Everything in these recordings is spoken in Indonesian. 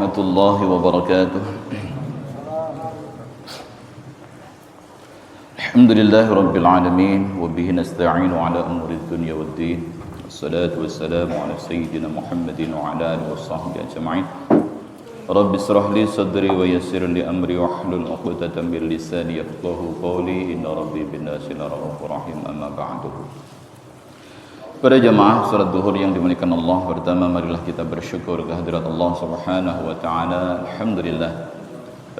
warahmatullahi wabarakatuh. Alhamdulillahi rabbil alamin wa bihi nasta'inu ala umuri dunya waddin. Wassalatu wassalamu ala sayyidina Muhammadin wa ala alihi washabbihi ajma'in. Rabbi israh li sadri wa yassir li amri wahlul 'uqdatam min lisani yafqahu qawli. Inna rabbi bin-nasi laraufur rahim. Amma ba'du. Para jamaah salat zuhur yang dimuliakan Allah, pertama marilah kita bersyukur kehadirat Allah Subhanahu wa taala. Alhamdulillah.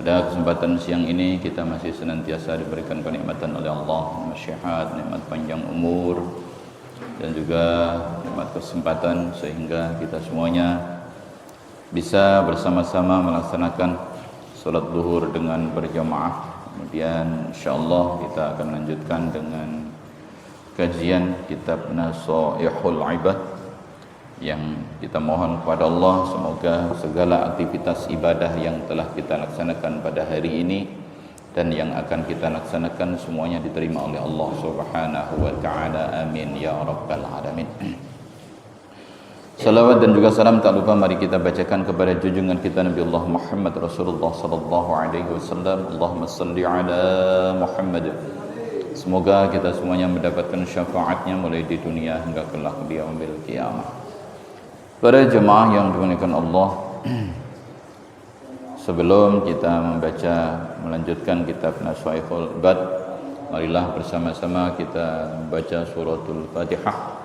Pada kesempatan siang ini kita masih senantiasa diberikan kenikmatan oleh Allah, nikmat nikmat panjang umur dan juga nikmat kesempatan sehingga kita semuanya bisa bersama-sama melaksanakan salat zuhur dengan berjamaah. Kemudian insyaallah kita akan lanjutkan dengan kajian kitab Nasaihul Ibad yang kita mohon kepada Allah semoga segala aktivitas ibadah yang telah kita laksanakan pada hari ini dan yang akan kita laksanakan semuanya diterima oleh Allah Subhanahu wa taala. Amin ya rabbal alamin. Salawat dan juga salam tak lupa mari kita bacakan kepada junjungan kita Nabi Allah Muhammad Rasulullah sallallahu alaihi wasallam. Allahumma salli ala Muhammad. Semoga kita semuanya mendapatkan syafaatnya mulai di dunia hingga kelak di yaumil qiyamah. Para jemaah yang dimuliakan Allah, sebelum kita melanjutkan kitab Nasaihul Ibad, marilah bersama-sama kita membaca suratul Fatihah.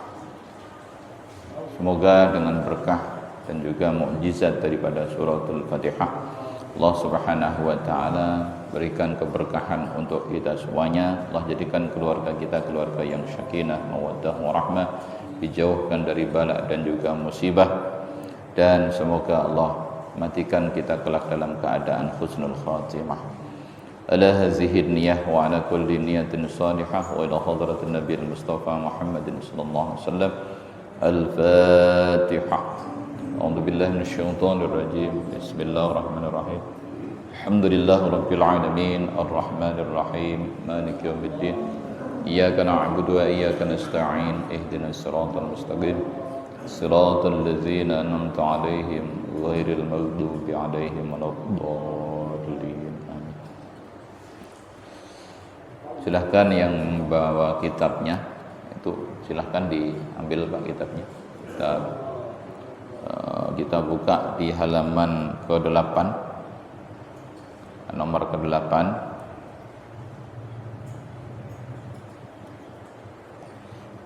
Semoga dengan berkah dan juga mukjizat daripada suratul Fatihah, Allah Subhanahu wa taala berikan keberkahan untuk kita semuanya. Allah jadikan keluarga kita keluarga yang sakinah, mawaddah, warahmah, dijauhkan dari bala dan juga musibah, dan semoga Allah matikan kita kelak dalam keadaan husnul khatimah. Ala hazihi niyah wa ala kulli niyatin salihah wa ila hadratin nabiyil mustafa Muhammadin sallallahu alaihi wasallam. Al-Fatihah. A'udzu billahi minasyaitonir rajim. Bismillahirrahmanirrahim. Alhamdulillahi rabbil alamin arrahmanir rahim maliki yaumiddin. Iyyaka na'budu wa iyyaka nasta'in ihdinas siratal mustaqim siratal ladzina an'amta 'alaihim ghairil maghdubi 'alaihim waladdallin. Amin. Silahkan yang membawa kitabnya itu silahkan diambil Pak kitabnya. Kita buka di halaman ke-8, nomor ke-8.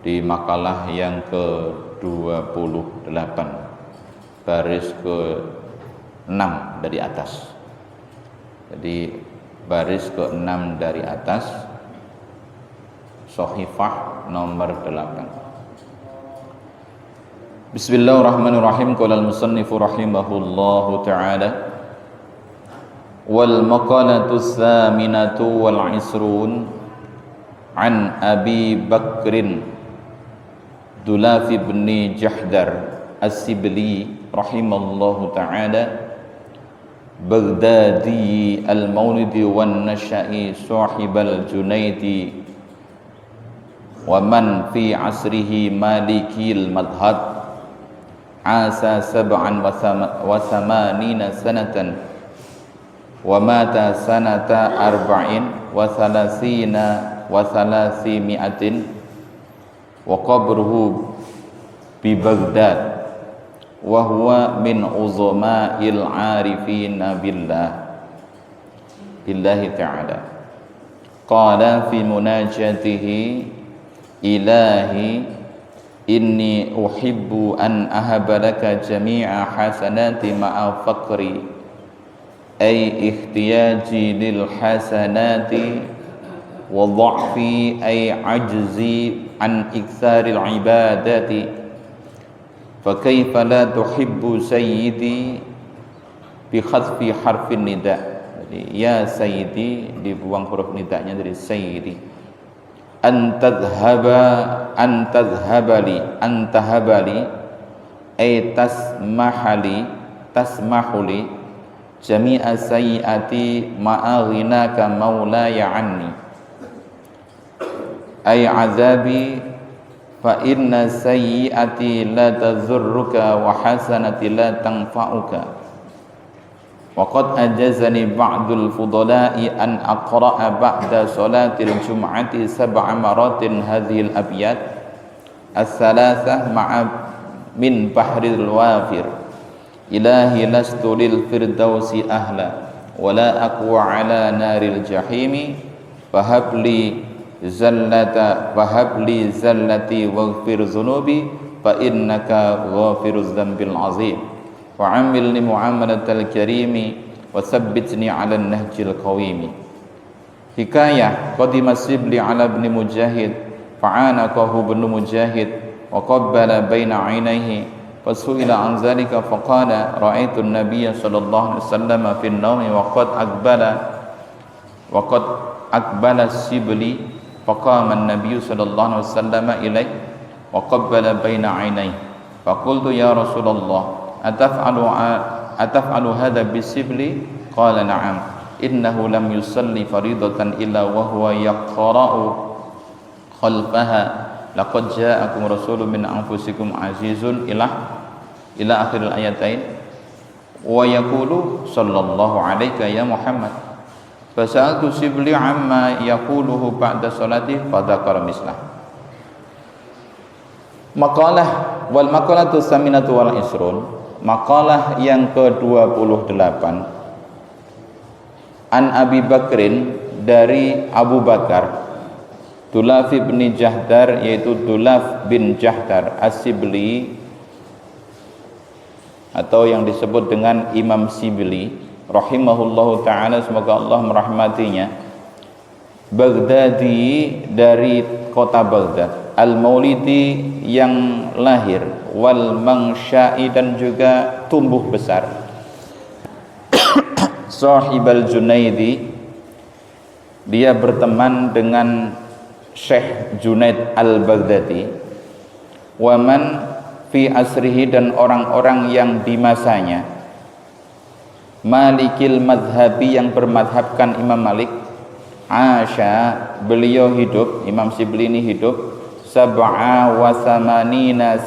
Di makalah yang ke-28, baris ke-6 dari atas. Jadi baris ke-6 dari atas, Shahifah nomor 8. Bismillahirrahmanirrahim. Qala al-musannifu rahimahullahu ta'ala wal maqalatu tsaminatu wal isrun an Abi Bakrin Dulaf ibn Jahdar As-Sibli rahimallahu ta'ala Baghdadi al-Maulidi wan Nasha'i sahibal Junaidi wa man fi asrihi malikil madhhab asa sab'an wa samanina sanatan wa mata sanata arba'in wa salasina wa salasimi'atin wa qabruhu bi Baghdad wa huwa min uzama'il 'arifina billahi ta'ala. Qala fi munajatihi ilahi inni uhibbu an ahaba laka jami'a hasanati ma'a faqri ay ihtiyaji lil hasanati wa dha'fi ay ajzi an iktsaril ibadati fa kaifa la tuhibbu sayyidi bi khasfi harfin nida. Jadi ya sayyidi dibuang huruf nidanya dari sayyidi. Antadhabali ay tasmahuli jami'a sayyiati ma'aghinaka maulaya anni ay azabi fa inna sayyiati la tadhurruka wa hasanati la tanfa'uka وقد أجزني بعض الفضلاء أن أقرأ بعد صلاة الجمعة 7 مرات هذه الأبيات الثلاثة مع من بحر الوافر إلهي لست للفردوس أهلا ولا أقوى على نار الجحيم فهب لي زلتي واغفر ذنوبي فإنك غافر الذنب العظيم وعاملني معاملة الكريم وثبتني على النهج القويم. Hikayah qadima Sibli ala ibn Mujahid fa'anaqahu ibn Mujahid wa qabbala baina 'ainayhi fasu'ila an dhalika faqala ra'aitu an-nabiyya sallallahu alaihi wasallam fi an-nawmi wa qad aqbala Sibli faqama an-nabiyyu sallallahu alaihi wasallam ilayhi wa qabbala baina 'ainayhi faqultu ya Rasulullah ataf'alu hadha bi-Sibli qala na'am innahu lam yusalli faridatan illa wa huwa yaqra'u khalfaha laqad ja'akum rasulun min anfusikum azizun ila akhir al-ayatain wa yaqulu sallallahu alayka ya Muhammad fasa'altu Sibli amma yaquluhu ba'da salati fadzakara mislah. Maqalah wal maqalatu saminatu wal isrun, maqalah yang ke-28 An Abi Bakrin dari Abu Bakar Dulaf bin Jahdar, yaitu Dulaf bin Jahdar As-Sibli atau yang disebut dengan Imam Sibli rahimahullahu ta'ala, semoga Allah merahmatinya, Baghdadi dari kota Baghdad, Al-Maulidi yang lahir, wal Mangsha'i dan juga tumbuh besar, Sahibal Junaidi, dia berteman dengan Syekh Junaid Al-Baghdadi, waman fi asrihi dan orang-orang yang di masanya, Malikil madhabi yang bermadhabkan Imam Malik, Asya beliau hidup, Imam Sibli ini hidup 87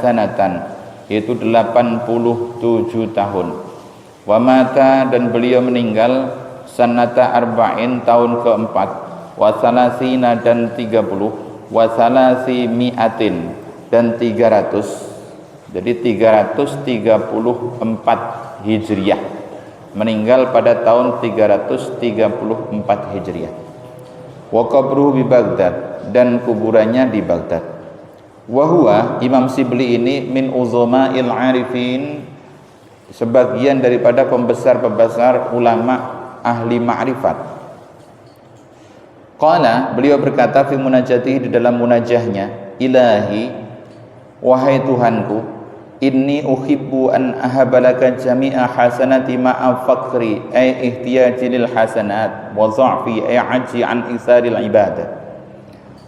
sanatan, yaitu 87 tahun. Wa mata dan beliau meninggal sanata arba'in tahun keempat, wa salasina dan 30, wa salasi mi'atin dan 300, jadi 334 Hijriah, meninggal pada tahun 334 Hijriah. Wa qabruhu bi Baghdad, dan kuburannya di Baghdad. Wa huwa Imam Sibli ini min uzama'il arifin, sebagian daripada pembesar-pembesar ulama ahli ma'rifat. Qala, beliau berkata fi munajatihi, di dalam munajahnya, Ilahi, wahai Tuhanku, inni uhibbu an ahabalaka jami'a hasanati ma'a faqri ay ihtiyaji lil hasanat wa dha'fi ay aji an isaril ibadah.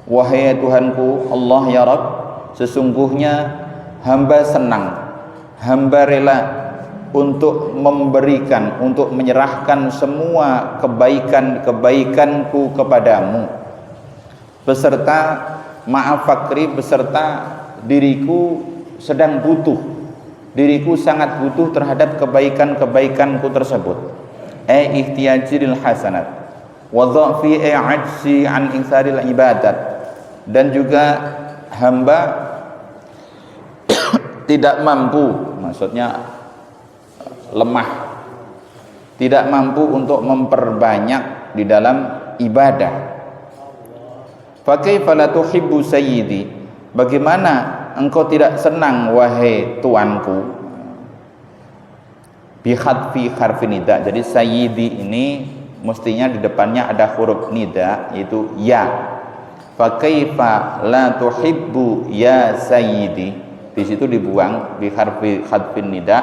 Wahai Tuhanku Allah ya Rabb, sesungguhnya hamba senang, hamba rela untuk memberikan, untuk menyerahkan semua kebaikan-kebaikanku kepadamu, beserta maaf fakri, beserta diriku sedang butuh, diriku sangat butuh terhadap kebaikan-kebaikanku tersebut. Ihtiyajil hasanat wa dha'fi ajzi an insaril ibadat, dan juga hamba tidak mampu, maksudnya lemah, tidak mampu untuk memperbanyak di dalam ibadah. Fa kaifa la tuhibbu sayyidi, bagaimana engkau tidak senang wahai tuanku, bi hadfi harfi nida. Jadi sayyidi ini mestinya di depannya ada huruf nida, yaitu ya. Fa kaifa la tuhibbu ya sayyidi, di situ dibuang bi harfi hadfin nida,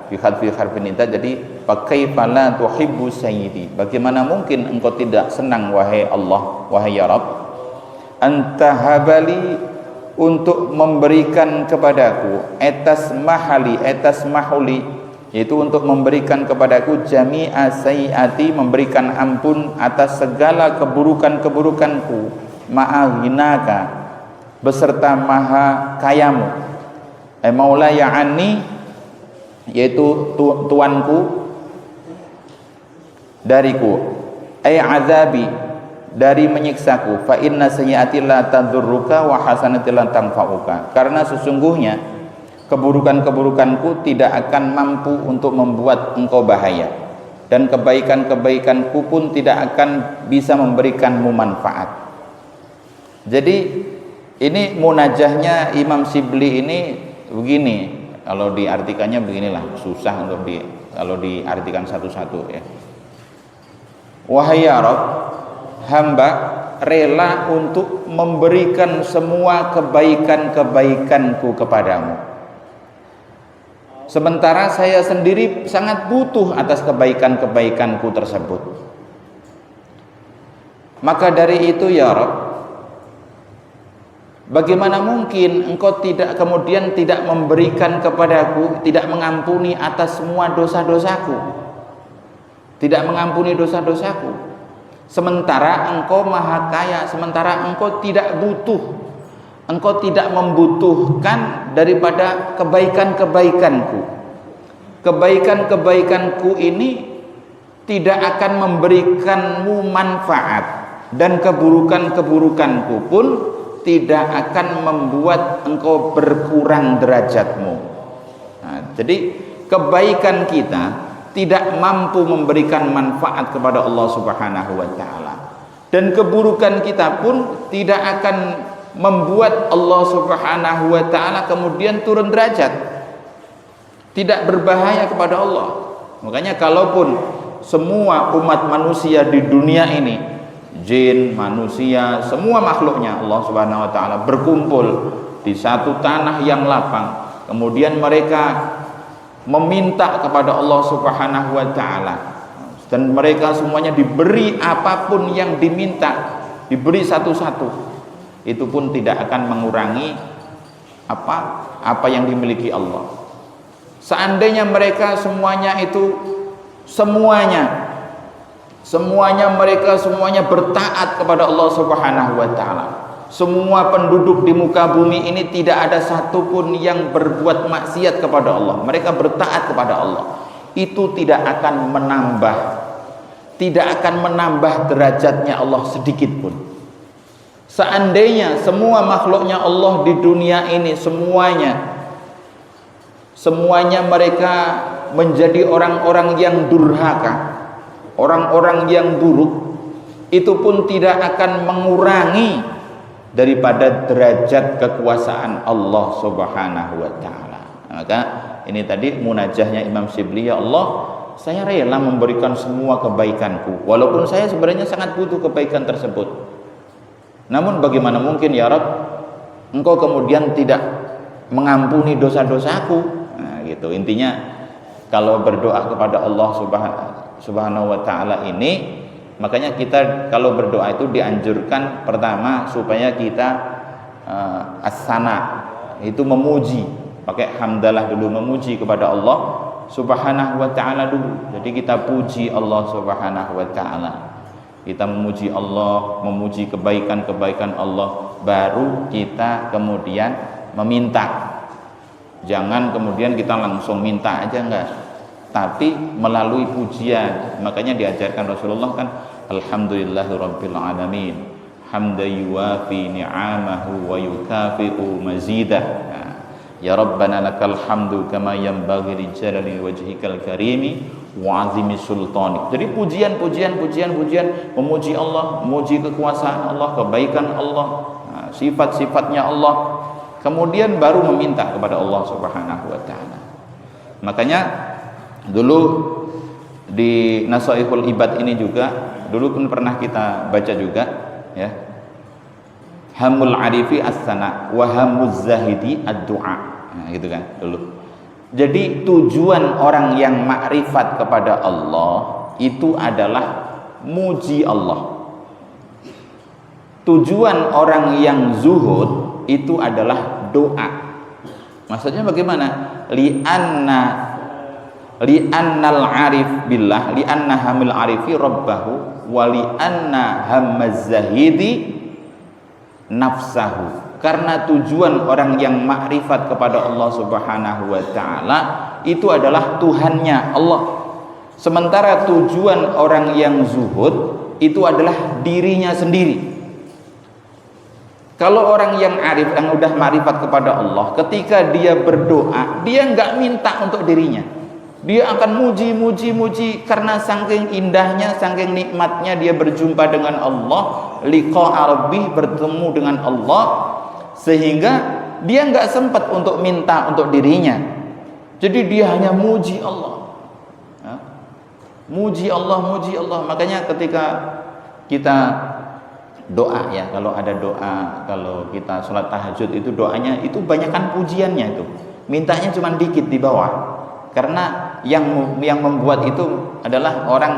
bi hadfi harfin nida. Jadi fa kaifa la tuhibbu sayyidi, bagaimana mungkin engkau tidak senang wahai Allah, wahai ya Rabb, anta habali, untuk memberikan kepadaku, etas mahuli, yaitu untuk memberikan kepadaku jami'a sayyati, memberikan ampun atas segala keburukan-keburukanku, ma'aghinaka, beserta maha kayamu, maula ya'ani, yaitu tuanku, dariku, ay azabi, dari menyiksaku, fa inna sayyi'ati la tadurruka wa hasanati la tanfa'uka, karena sesungguhnya keburukan-keburukanku tidak akan mampu untuk membuat engkau bahaya, dan kebaikan-kebaikanku pun tidak akan bisa memberikanmu manfaat. Jadi ini munajahnya Imam Shibli ini begini, kalau diartikannya beginilah, susah untuk kalau diartikan satu-satu ya. Wahai ya Rabb, hamba rela untuk memberikan semua kebaikan-kebaikanku kepadamu, sementara saya sendiri sangat butuh atas kebaikan-kebaikanku tersebut. Maka dari itu ya Rabb, bagaimana mungkin engkau kemudian tidak memberikan kepadaku, tidak mengampuni atas semua dosa-dosaku, tidak mengampuni dosa-dosaku, sementara engkau maha kaya, sementara engkau tidak butuh, engkau tidak membutuhkan daripada kebaikan-kebaikanku. Kebaikan-kebaikanku ini tidak akan memberikanmu manfaat, dan keburukan-keburukanku pun tidak akan membuat engkau berkurang derajatmu. Nah, jadi kebaikan kita tidak mampu memberikan manfaat kepada Allah Subhanahu wa taala, dan keburukan kita pun tidak akan membuat Allah Subhanahu wa taala kemudian turun derajat, tidak berbahaya kepada Allah. Makanya kalaupun semua umat manusia di dunia ini, jin, manusia, semua makhluknya Allah Subhanahu wa taala berkumpul di satu tanah yang lapang, kemudian mereka meminta kepada Allah Subhanahu wa taala, dan mereka semuanya diberi apapun yang diminta, diberi satu-satu, itu pun tidak akan mengurangi apa yang dimiliki Allah. Seandainya mereka semuanya itu semuanya bertaat kepada Allah Subhanahu wa taala, semua penduduk di muka bumi ini tidak ada satupun yang berbuat maksiat kepada Allah, mereka bertaat kepada Allah, itu tidak akan menambah derajatnya Allah sedikit pun. Seandainya semua makhluknya Allah di dunia ini semuanya mereka menjadi orang-orang yang durhaka, orang-orang yang buruk, itu pun tidak akan mengurangi daripada derajat kekuasaan Allah Subhanahu wa taala. Maka ini tadi munajahnya Imam Shibli, ya Allah, saya rela memberikan semua kebaikanku walaupun saya sebenarnya sangat butuh kebaikan tersebut. Namun bagaimana mungkin ya Rabb, engkau kemudian tidak mengampuni dosa-dosaku. Nah, gitu. Intinya kalau berdoa kepada Allah Subhanahu wa taala ini, makanya kita kalau berdoa itu dianjurkan pertama supaya kita as-sana, itu memuji, pakai hamdalah dulu, memuji kepada Allah Subhanahu wa taala dulu. Jadi kita puji Allah Subhanahu wa taala, kita memuji Allah, memuji kebaikan-kebaikan Allah, baru kita kemudian meminta. Jangan kemudian kita langsung minta aja, enggak, tapi melalui pujian. Makanya diajarkan Rasulullah kan, alhamdulillahirabbil alamin, hamdan yuwafi ni'amahu wa yukafi'u mazidah. Nah, ya Rabbana lakal hamdu kama yanbaghi li jalali wajhikal karimi wa azimi sultanik. Jadi pujian, memuji Allah, memuji kekuasaan Allah, kebaikan Allah, nah, sifat-sifatnya Allah, kemudian baru meminta kepada Allah Subhanahu wa taala. Makanya dulu di Nasaihul Ibad ini juga dulu pun pernah kita baca juga ya, hamul arifi as-sana wa hamuz zahidi ad-du'a. Nah, gitu kan dulu. Jadi tujuan orang yang makrifat kepada Allah itu adalah muji Allah. Tujuan orang yang zuhud itu adalah doa. Maksudnya bagaimana? Li'annal arif billah, li'anna hamil arifi rabbahu, wa li'anna hammaz zahidi nafsahu. Karena tujuan orang yang makrifat kepada Allah Subhanahu wa taala itu adalah Tuhannya Allah, Sementara tujuan orang yang zuhud itu adalah dirinya sendiri. Kalau orang yang arif, yang udah ma'rifat kepada Allah, ketika dia berdoa, dia nggak minta untuk dirinya. Dia akan muji karena saking indahnya, saking nikmatnya dia berjumpa dengan Allah, liqa'a rabbih, bertemu dengan Allah, sehingga dia nggak sempat untuk minta untuk dirinya. Jadi dia hanya muji Allah. Muji Allah. Makanya ketika kita doa ya, kalau ada doa, kalau kita sholat tahajud itu doanya itu banyakkan pujiannya itu. Mintanya cuma dikit di bawah. Karena yang membuat itu adalah orang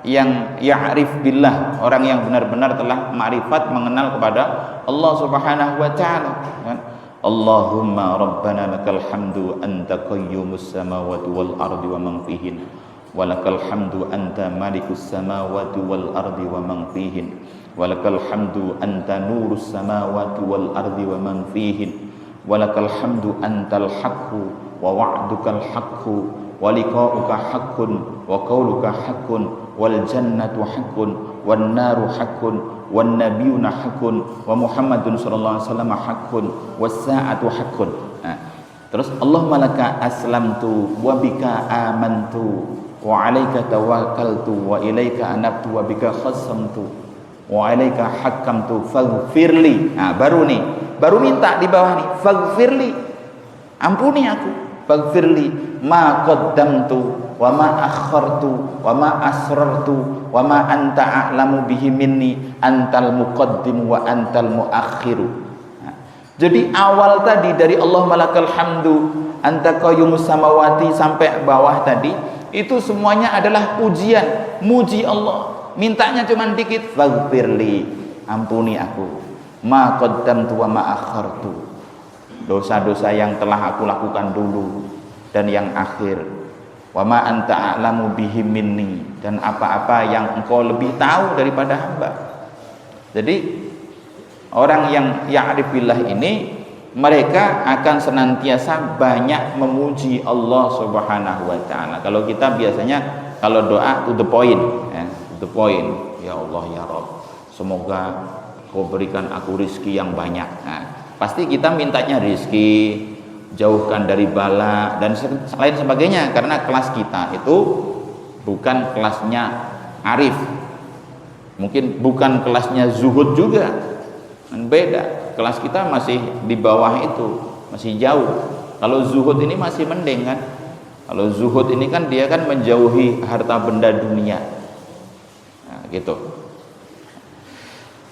yang ya'rif billah, orang yang benar-benar telah ma'rifat, mengenal kepada Allah Subhanahu wa taala. Allahumma rabbana lakal hamdu anta qayyumus samawati wal ardi wa man fihin. Walakal hamdu anta malikus samawati wal ardi wa man fihin. Walakal hamdu anta nurus samawati wal ardi wa man fihin. Walakal hamdu antal haqqu wa wa'dukal haqqu wa liqa'uka haqqun wa qawluka haqqun wal jannatu haqqun wan naru haqqun wan nabiyuna haqqun wa Muhammadun sallallahu alaihi wasallam haqqun was sa'atu haqqun. Terus Allahumma laka aslamtu wa bika amantu wa alaika tawakkaltu wa ilaika anabtu wa bika khasamtu wa alaika hakamtu faghfirli. Baru minta di bawah nih, faghfirli, ampuni aku, faghfirli ma qaddamtu wa ma akhartu wa ma asrartu wa ma anta a'lamu bihi minni antal muqaddim wa antal muakhiru. Jadi awal tadi dari Allahumma lakal hamdu anta qayyumus samawati sampai bawah tadi itu semuanya adalah pujian, muji Allah. Mintanya cuma dikit, faghfirli, ampuni aku, ma qaddamtu wa ma akhartu, dosa-dosa yang telah aku lakukan dulu dan yang akhir, wa ma anta a'lamu bihi minni, dan apa-apa yang engkau lebih tahu daripada hamba. Jadi orang yang ya'rif billah ini, mereka akan senantiasa banyak memuji Allah Subhanahu wa taala. Kalau kita biasanya kalau doa to the point, to the point. Ya Allah ya Rabb, semoga Kau berikan aku rizki yang banyak. Pasti kita mintanya rizki, jauhkan dari bala dan lain sebagainya, karena kelas kita itu bukan kelasnya arif. Mungkin bukan kelasnya zuhud juga. Beda. Kelas kita masih di bawah itu, masih jauh. Kalau zuhud ini masih mending kan. Kalau zuhud ini kan dia kan menjauhi harta benda dunia. Nah, gitu.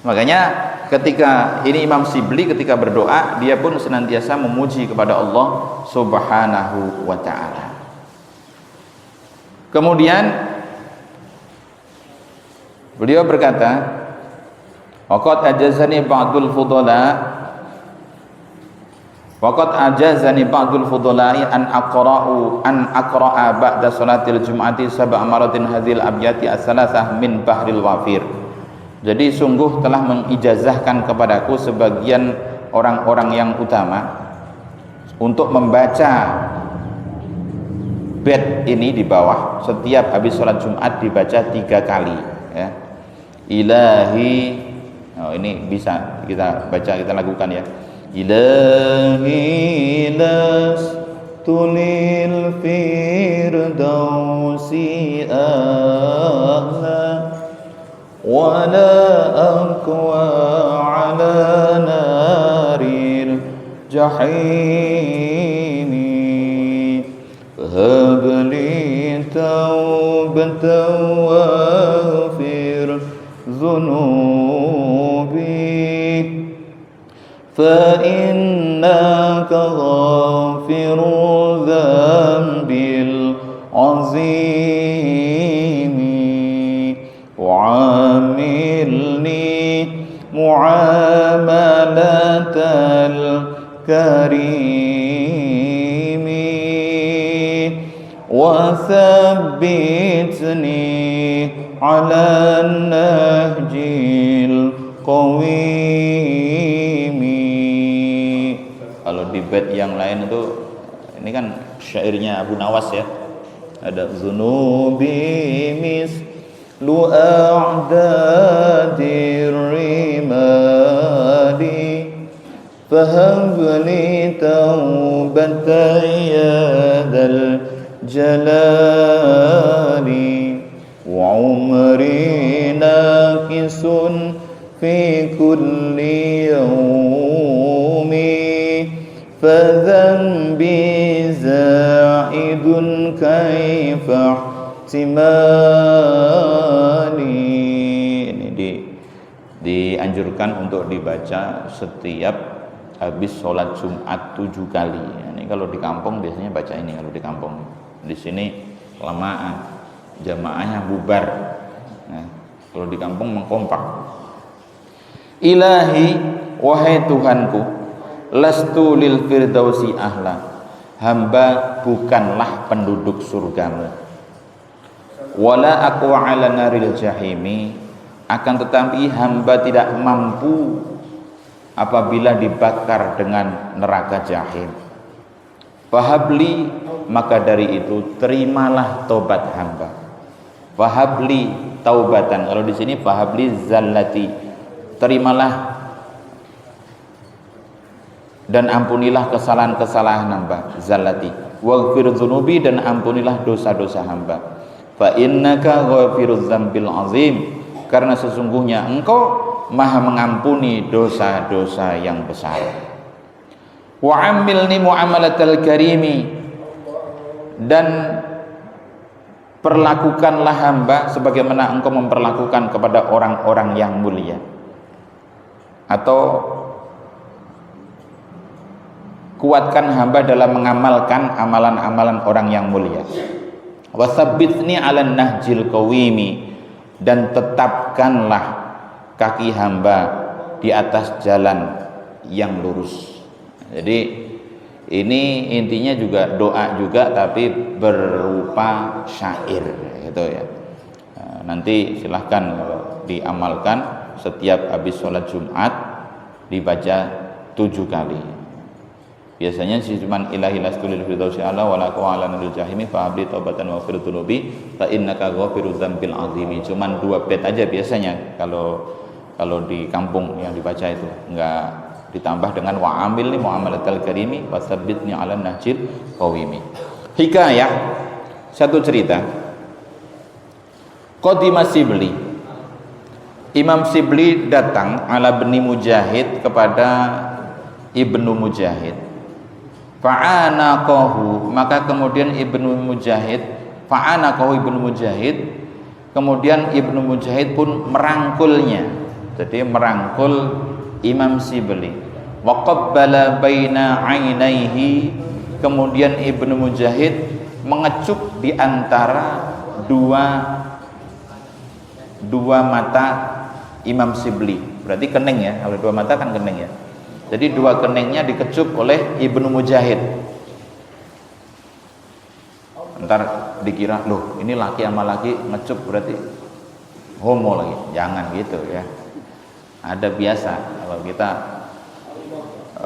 Makanya ketika ini Imam Sibli ketika berdoa, dia pun senantiasa memuji kepada Allah Subhanahu wa taala. Kemudian beliau berkata, waqad ajazani ba'dul fudala'i an aqra'a ba'da salatil jum'ati sab'a maratin hadhil abyati as-salasah min bahril wafir. Jadi sungguh telah mengijazahkan kepadaku sebagian orang-orang yang utama untuk membaca bait ini di bawah setiap habis salat Jumat, dibaca 3 kali ya. Ilahi, ini bisa kita baca, kita lakukan ya. Ilahi lastulil firdausi ahla wa la aqwa ala naril jahimi habli taubatan waghfir dhunubi fa innaka ghafirudz dzambil azimi wa'amilni muamalatal karimi wa thabbitni ala nahjil qawimi. Kalau di bait yang lain itu, ini kan syairnya Abu Nawas ya, Ada zunubi mislu a'dadir rimali fahabli taubatan ya dal jalali wa umri nakisun fi kulli yawmi fadhanbi za'idun kaifa ihtimali. Ini dianjurkan untuk dibaca setiap habis sholat Jumat 7 kali. Ini kalau di kampung biasanya baca ini kalau di kampung. Di sini kelamaan, jamaahnya bubar. Nah, kalau di kampung mengkompak. Ilahi, wahai Tuhanku, lastu lil firdausi ahla. Hamba bukanlah penduduk surgamu. Wala aqwa ala naril jahimi. Akan tetapi hamba tidak mampu apabila dibakar dengan neraka jahim. Fahabli, maka dari itu terimalah taubat hamba. Fahabli taubatan. Kalau di sini fahabli zallati, terimalah dan ampunilah kesalahan-kesalahan hamba. Zallati waghfir dzunubi, dan ampunilah dosa-dosa hamba. Fa innaka ghafirudz dzambil azim, karena sesungguhnya engkau Maha mengampuni dosa-dosa yang besar. Wa amilni muamalatal karimi, dan perlakukanlah hamba sebagaimana engkau memperlakukan kepada orang-orang yang mulia. Atau kuatkan hamba dalam mengamalkan amalan-amalan orang yang mulia. Wasabbitni 'alan nahjil qawimi, dan tetapkanlah kaki hamba di atas jalan yang lurus. Jadi ini intinya juga doa juga, tapi berupa syair gitu ya. Nanti silahkan kalau diamalkan setiap habis sholat Jumat dibaca 7 kali. Biasanya sih cuman ilahi lastu lil firdausi ala wala qawala nil jahimi fa habli taubatan wa fir dzunubi fa innaka ghafirudz dzambil azimi. Cuman 2 bait aja biasanya kalau di kampung yang dibaca itu, enggak ditambah dengan wa amilni muamalatal karimi wasabbitni 'alan nahjil qawimi. Hikayah, satu cerita. Qadima Sibli, Imam Sibli datang ala Ibni Mujahid kepada Ibnu Mujahid. Fa'anaqahu, maka kemudian Ibnu Mujahid kemudian Ibnu Mujahid pun merangkulnya. Jadi merangkul Imam Sibli. Wa qabbala baina 'ainaihi, kemudian Ibnu Mujahid mengecup di antara dua mata Imam Sibli. Berarti kening ya, kalau 2 mata kan kening ya. Jadi 2 keningnya dikecup oleh Ibnu Mujahid. Ntar dikira, loh ini laki sama laki ngecup berarti homo lagi. Jangan gitu ya. Ada biasa kalau kita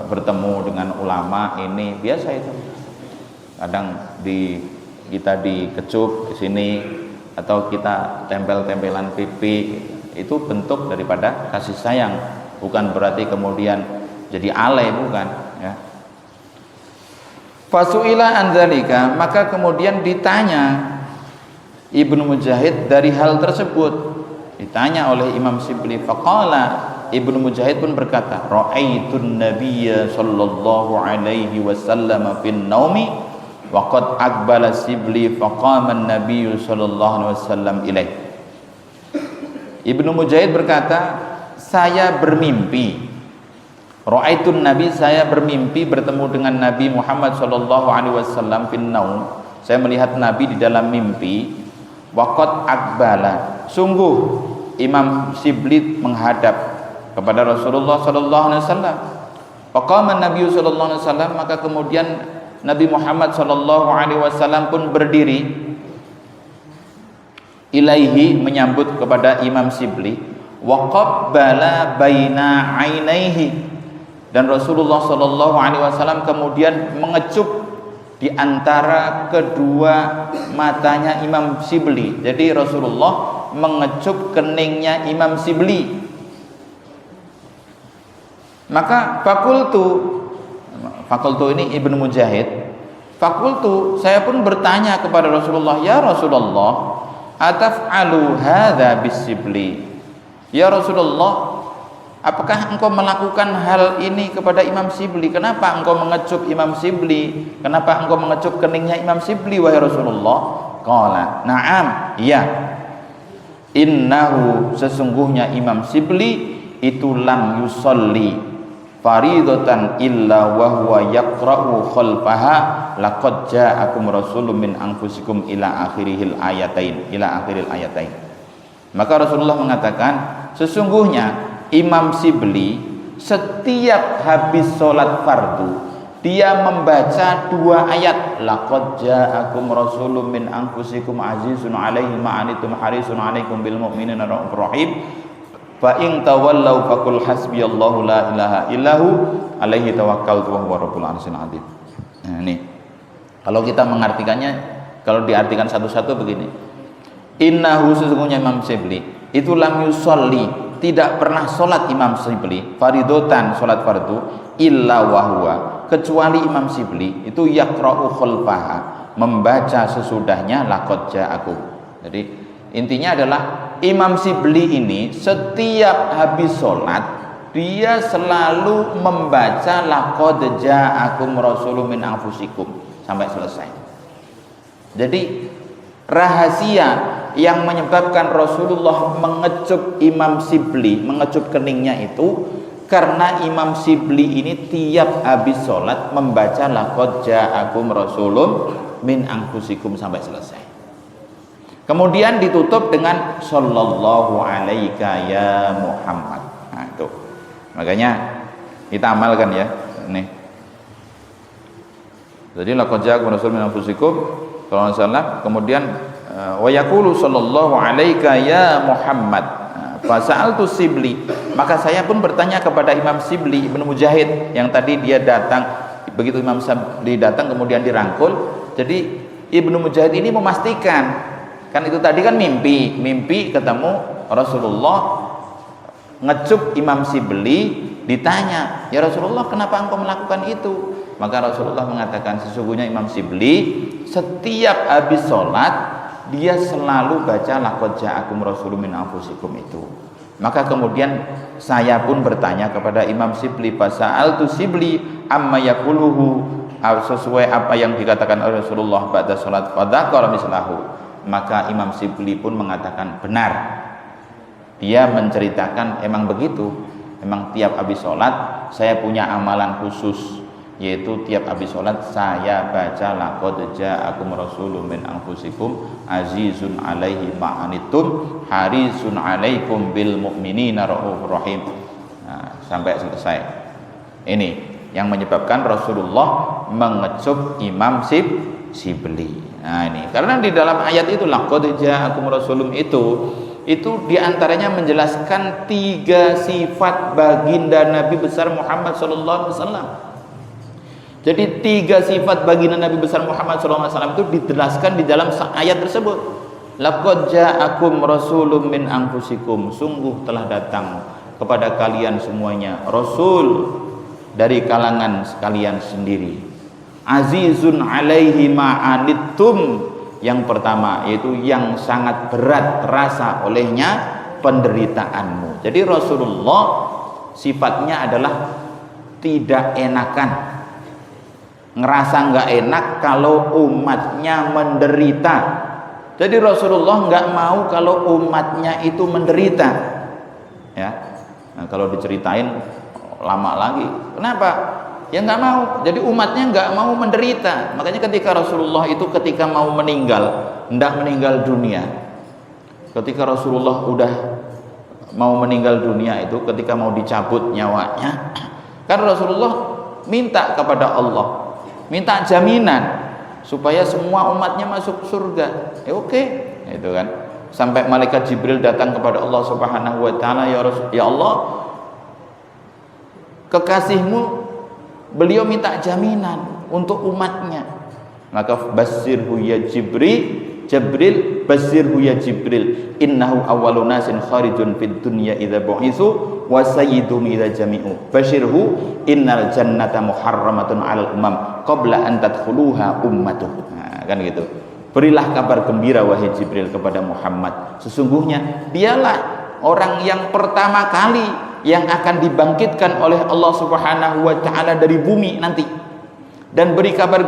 bertemu dengan ulama, ini biasa itu. Kadang kita dikecup di sini atau kita tempel-tempelan pipi, itu bentuk daripada kasih sayang, bukan berarti kemudian jadi alay, bukan ya. Fasuila an dzalika, maka kemudian ditanya Ibnu Mujahid dari hal tersebut. Ditanya oleh Imam Sibli, faqala, Ibnu Mujahid pun berkata, ra'aitun nabiyya sallallahu alaihi wasallam fin naumi wa qad aqbala Sibli faqama an-nabiyyu sallallahu alaihi wasallam ilaih. Ibnu Mujahid berkata, saya bermimpi. Ra'aitun nabi, saya bermimpi bertemu dengan Nabi Muhammad sallallahu alaihi wasallam fin naum. Saya melihat Nabi di dalam mimpi. Wa qad aqbala, sungguh Imam Sibli menghadap kepada Rasulullah sallallahu alaihi wasallam. Faqama Nabi sallallahu alaihi wasallam, maka kemudian Nabi Muhammad sallallahu alaihi wasallam pun berdiri ilaihi, menyambut kepada Imam Sibli. Wa qabbala baina ainaihi, dan Rasulullah sallallahu alaihi wasallam kemudian mengecup di antara kedua matanya Imam Sibli. Jadi Rasulullah mengecup keningnya Imam Sibli. Maka fakultu ini Ibnu Mujahid. Fakultu, saya pun bertanya kepada Rasulullah, ya Rasulullah, ataf'alu hadza bis-Sibli? Ya Rasulullah, apakah engkau melakukan hal ini kepada Imam Sibli? Kenapa engkau mengecup Imam Sibli? Kenapa engkau mengecup keningnya Imam Sibli, wahai Rasulullah? Qala, na'am, iya. Innahu, sesungguhnya Imam Sibli itu lam yusolli faridatan illa wa huwa yaqra'u khalfaha laqad ja'akum rasulun min anfusikum ila akhiril ayatain. Maka Rasulullah mengatakan, sesungguhnya Imam Sibli setiap habis sholat fardu dia membaca 2 ayat, laqad ja'akum rasulun min anfusikum azizun 'alaihi ma anittum harisun 'alaikum bil mu'minina raufur rahim, fa in tawallaw faqul hasbiyallahu la ilaha illahu alaihi tawakkaltu wa huwa rabbul arsyil azim. Nah, ini kalau kita mengartikannya, kalau diartikan satu-satu begini, innahu, sesungguhnya Imam Sibli itu lam yusolli, tidak pernah sholat Imam Sibli faridotan, sholat fardu, illa wahwa, kecuali Imam Sibli itu yaqra'u khalfaha, membaca sesudahnya laqad ja'akum. Jadi intinya adalah Imam Sibli ini setiap habis sholat dia selalu membaca laqad ja'akum rasulun min anfusikum sampai selesai. Jadi rahasia yang menyebabkan Rasulullah mengecup Imam Sibli, mengecup keningnya itu karena Imam Sibli ini tiap habis sholat membaca laqad ja'akum rasulun min anfusikum sampai selesai. Kemudian ditutup dengan sallallahu alaika ya Muhammad. Nah itu, makanya kita amalkan ya. Nih. Jadi laqad ja'akum rasulun min anfusikum sallallahu alaihi wasallam, kemudian wa yaqulu sallallahu alaika ya Muhammad. Fasa'altu Sibli, maka saya pun bertanya kepada Imam Sibli Ibnu Mujahid yang tadi dia datang, begitu Imam Sibli datang kemudian dirangkul. Jadi Ibnu Mujahid ini memastikan, kan itu tadi kan mimpi ketemu Rasulullah, ngecup Imam Sibli, ditanya, ya Rasulullah kenapa engkau melakukan itu? Maka Rasulullah mengatakan, sesungguhnya Imam Sibli setiap habis sholat dia selalu baca laqad ja'akum rasulun min anfusikum itu. Maka kemudian saya pun bertanya kepada Imam Sibli, fasa'altu Sibli amma yaquluhu, sesuai apa yang dikatakan oleh Rasulullah pada salat fadzakara mislahu. Maka Imam Sibli pun mengatakan benar, dia menceritakan emang begitu, emang tiap habis sholat saya punya amalan khusus, yaitu tiap habis sholat saya baca laqad ja'akum rasulun min anfusikum azizun 'alaihi ma anittum harisun 'alaikum bil mu'minina raufur rahim. Nah, sampai selesai. Ini yang menyebabkan Rasulullah mengecup Imam Sibli. Nah ini karena di dalam ayat itu laqad ja'akum rasulun itu diantaranya menjelaskan 3 sifat baginda Nabi besar Muhammad sallallahu alaihi wasallam. Jadi 3 sifat baginda Nabi besar Muhammad SAW itu dijelaskan di dalam ayat tersebut. Laqad ja'akum rasulun min anfusikum, sungguh telah datang kepada kalian semuanya rasul dari kalangan kalian sendiri. Azizun 'alaihi ma anittum, yang pertama yaitu yang sangat berat terasa olehnya penderitaanmu. Jadi Rasulullah sifatnya adalah tidak enakan, ngerasa nggak enak kalau umatnya menderita. Jadi Rasulullah nggak mau kalau umatnya itu menderita, ya. Nah, kalau diceritain lama lagi, kenapa? Ya nggak mau. Jadi umatnya nggak mau menderita. Makanya ketika Rasulullah itu ketika mau meninggal, hendak meninggal dunia, ketika Rasulullah udah mau meninggal dunia itu, ketika mau dicabut nyawanya, kan Rasulullah minta kepada Allah, minta jaminan supaya semua umatnya masuk surga. Oke, itu kan. Sampai malaikat Jibril datang kepada Allah Subhanahu wa taala, ya Allah, kekasihmu beliau minta jaminan untuk umatnya. Maka basirhu ya Jibril, basirhu ya Jibril, innahu awwalu nasin kharijun fid dunya idza bu'itsu wa sayyidum idza jami'u. Basirhu innal jannata muharramatun 'alal umam qabla an tadkhuluha ummatuh. Nah, kan gitu. Berilah kabar gembira wahai Jibril kepada Muhammad, sesungguhnya dialah orang yang pertama kali yang akan dibangkitkan oleh Allah Subhanahu wa taala dari bumi nanti. Dan beri kabar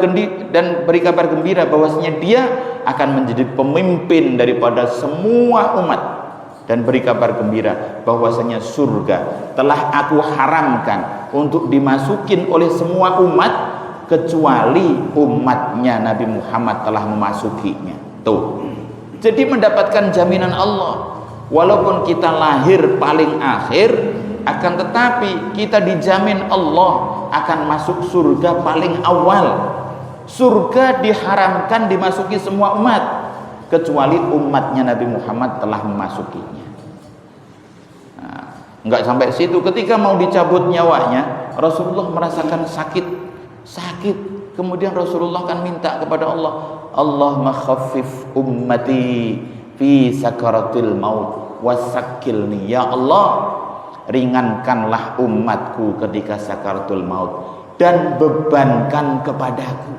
gembira bahwasanya dia akan menjadi pemimpin daripada semua umat, dan beri kabar gembira bahwasanya surga telah aku haramkan untuk dimasukin oleh semua umat kecuali umatnya Nabi Muhammad telah memasukinya. Tuh, jadi mendapatkan jaminan Allah. Walaupun kita lahir paling akhir, akan tetapi kita dijamin Allah akan masuk surga paling awal. Surga diharamkan dimasuki semua umat kecuali umatnya Nabi Muhammad telah memasukinya. Nah, enggak sampai situ, ketika mau dicabut nyawanya, Rasulullah merasakan sakit. Kemudian Rasulullah kan minta kepada Allah, Allahumma khaffif ummati fi sakaratil maut wasakilni. Ya Allah, ringankanlah umatku ketika sakaratul maut dan bebankan kepadaku.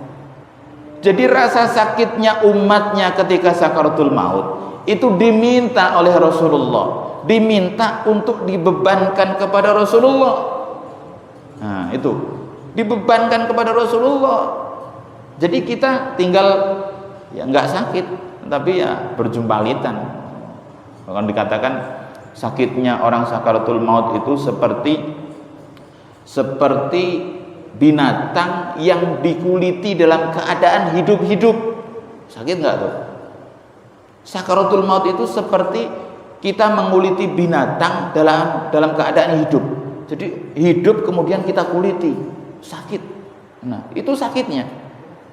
Jadi rasa sakitnya umatnya ketika sakaratul maut itu diminta oleh Rasulullah, diminta untuk dibebankan kepada Rasulullah. Nah, itu dibebankan kepada Rasulullah. Jadi kita tinggal ya nggak sakit, tapi ya berjumpalitan. Bahkan dikatakan sakitnya orang sakaratul maut itu seperti binatang yang dikuliti dalam keadaan hidup-hidup. Sakit nggak tuh? Sakaratul maut itu seperti kita menguliti binatang dalam keadaan hidup. Jadi hidup kemudian kita kuliti, sakit. Nah, itu sakitnya.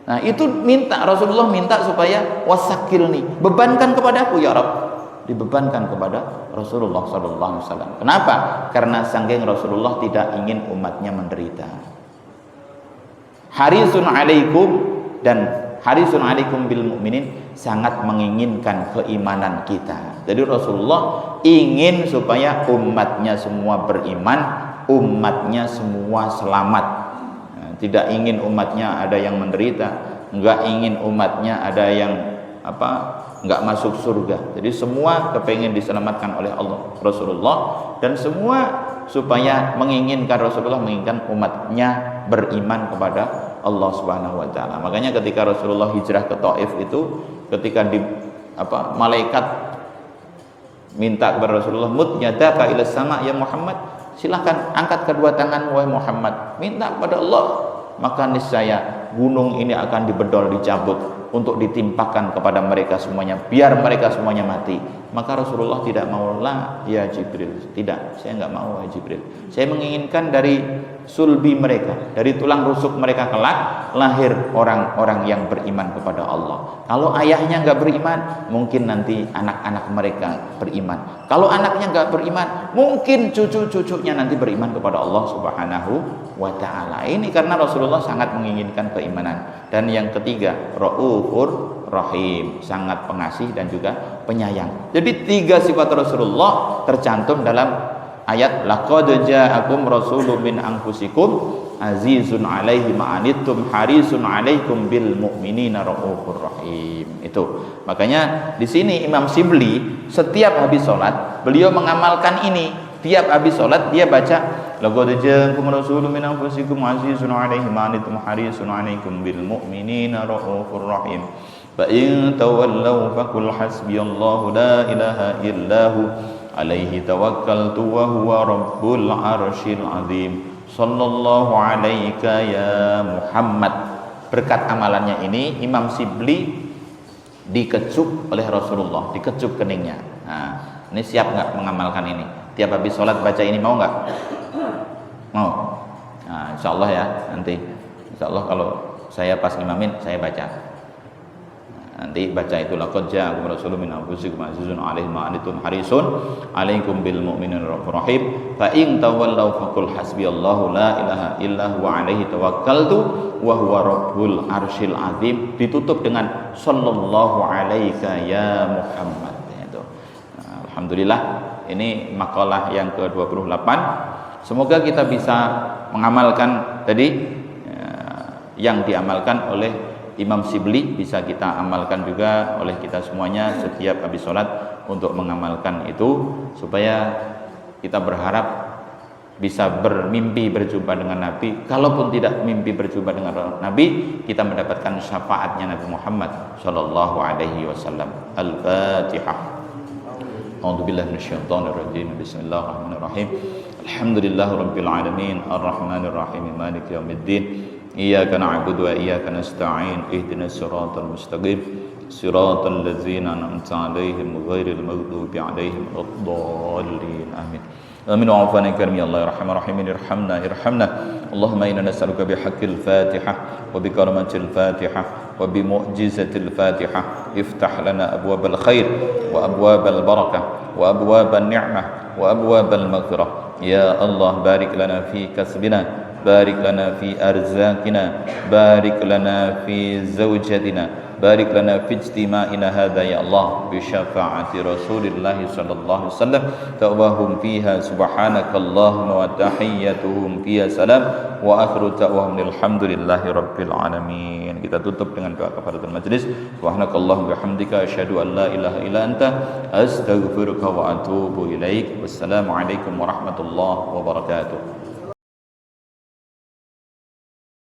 Nah, itu Rasulullah minta supaya wasakilni, bebankan kepadaku ya Rabb. Dibebankan kepada Rasulullah SAW. Kenapa? Karena saking Rasulullah tidak ingin umatnya menderita. Harisun alaikum bil mu'minin, sangat menginginkan keimanan kita. Jadi Rasulullah ingin supaya umatnya semua beriman, umatnya semua selamat. Nah, tidak ingin umatnya ada yang menderita, enggak ingin umatnya ada yang enggak masuk surga. Jadi semua kepengen diselamatkan oleh Allah Rasulullah, dan semua supaya Rasulullah menginginkan umatnya beriman kepada Allah Subhanahu wa taala. Makanya ketika Rasulullah hijrah ke Taif itu, ketika malaikat minta kepada Rasulullah, mud yadaka ila sama ya Muhammad, silakan angkat kedua tangan wahai Muhammad, minta kepada Allah, maka niscaya gunung ini akan dibedol, dicabut untuk ditimpakan kepada mereka semuanya, biar mereka semuanya mati. Maka Rasulullah tidak mau, lah ya Jibril, tidak, saya enggak mau ya Jibril. Saya menginginkan dari sulbi mereka, dari tulang rusuk mereka kelak lahir orang-orang yang beriman kepada Allah. Kalau ayahnya enggak beriman, mungkin nanti anak-anak mereka beriman. Kalau anaknya enggak beriman, mungkin cucu-cucunya nanti beriman kepada Allah Subhanahu wa taala. Ini karena Rasulullah sangat menginginkan keimanan. Dan yang ketiga, Raufur Rahim, sangat pengasih dan juga penyayang. Jadi 3 sifat Rasulullah tercantum dalam ayat laqad ja'akum rasulun min anfusikum azizun 'alaihi ma anittum harisun 'alaikum bil mu'minina raufur rahim. Itu. Makanya di sini Imam Shibli setiap habis salat beliau mengamalkan ini. Tiap habis salat dia baca laqad ja'akum rasulun min anfusikum azizun 'alaihi ma anittum harisun 'alaikum bil mu'minina raufur rahim. Fa in tawallaw faqul hasbiyallahu la ilaha illahu alaihi tawakkaltu wa huwa rabbul arsyil azim. Sallallahu alaika ya Muhammad. Berkat amalannya ini Imam Shibli dikecup oleh Rasulullah, dikecup keningnya. Nah, ini siap nggak mengamalkan ini? Tiap habis sholat baca ini, mau nggak? Mau? Nah, insya Allah ya, nanti insya Allah kalau saya pas imamin saya baca. Nanti baca itu laqad ja'akum rasulun min anfusikum azizun 'alaihi ma anittum harisun 'alaikum bil mu'minina raufur rahim. Fa in tawallaw faqul hasbiyallahu la ilaha illa huwa 'alaihi tawakkaltu wa huwa rabbul arsyil azim. Ditutup dengan sallallahu 'alaika ya Muhammad. Itu. Alhamdulillah, ini makalah yang ke-28. Semoga kita bisa mengamalkan tadi yang diamalkan oleh Imam Sibli, bisa kita amalkan juga oleh kita semuanya setiap habis sholat untuk mengamalkan itu, supaya kita berharap bisa bermimpi berjumpa dengan Nabi. Kalaupun tidak mimpi berjumpa dengan Nabi, kita mendapatkan syafaatnya Nabi Muhammad Sallallahu Alaihi Wasallam. Al-Fatihah. A'udzubillahi minasyaitonirrajim. Bismillahirrahmanirrahim. Alhamdulillahirabbil alamin, arrahmanir rahim, maliki yaumiddin. Iyyaka na'budu wa iyyaka nasta'in. Ihdinas siratal mustaqim. Siratal ladzina an'amta 'alaihim ghairil maghdubi 'alaihim waladdallin. Amin. Amin wa afwana karim ya Allah ya rahman rahimin irhamna irhamna. Allahumma inna nas'aluka bihaqqil Fatihah wa bi karamatil Fatihah wa bi mu'jizatil Fatihah iftah lana abwabal khair wa abwabal barakah wa abwaban ni'mah wa abwabal maghfirah. Ya Allah, barik lana fi kasbina, barik lana fi arzakina, barik lana fi zawjatina, barik lana fi ijtima'ina hadha ya Allah, bi syafaati Rasulillah sallallahu alaihi wasallam. Ta'wahum fiha subhanakallahumma wa tahiyyatuhum fiha salam wa akhiru ta'wahum alhamdulillahi rabbil alamin. Kita tutup dengan doa kafaratul majlis. Subhanakallahumma bihamdika asyhadu an la ilaha illa anta astaghfiruka wa atubu ilaik. Wassalamu alaikum warahmatullahi wabarakatuh.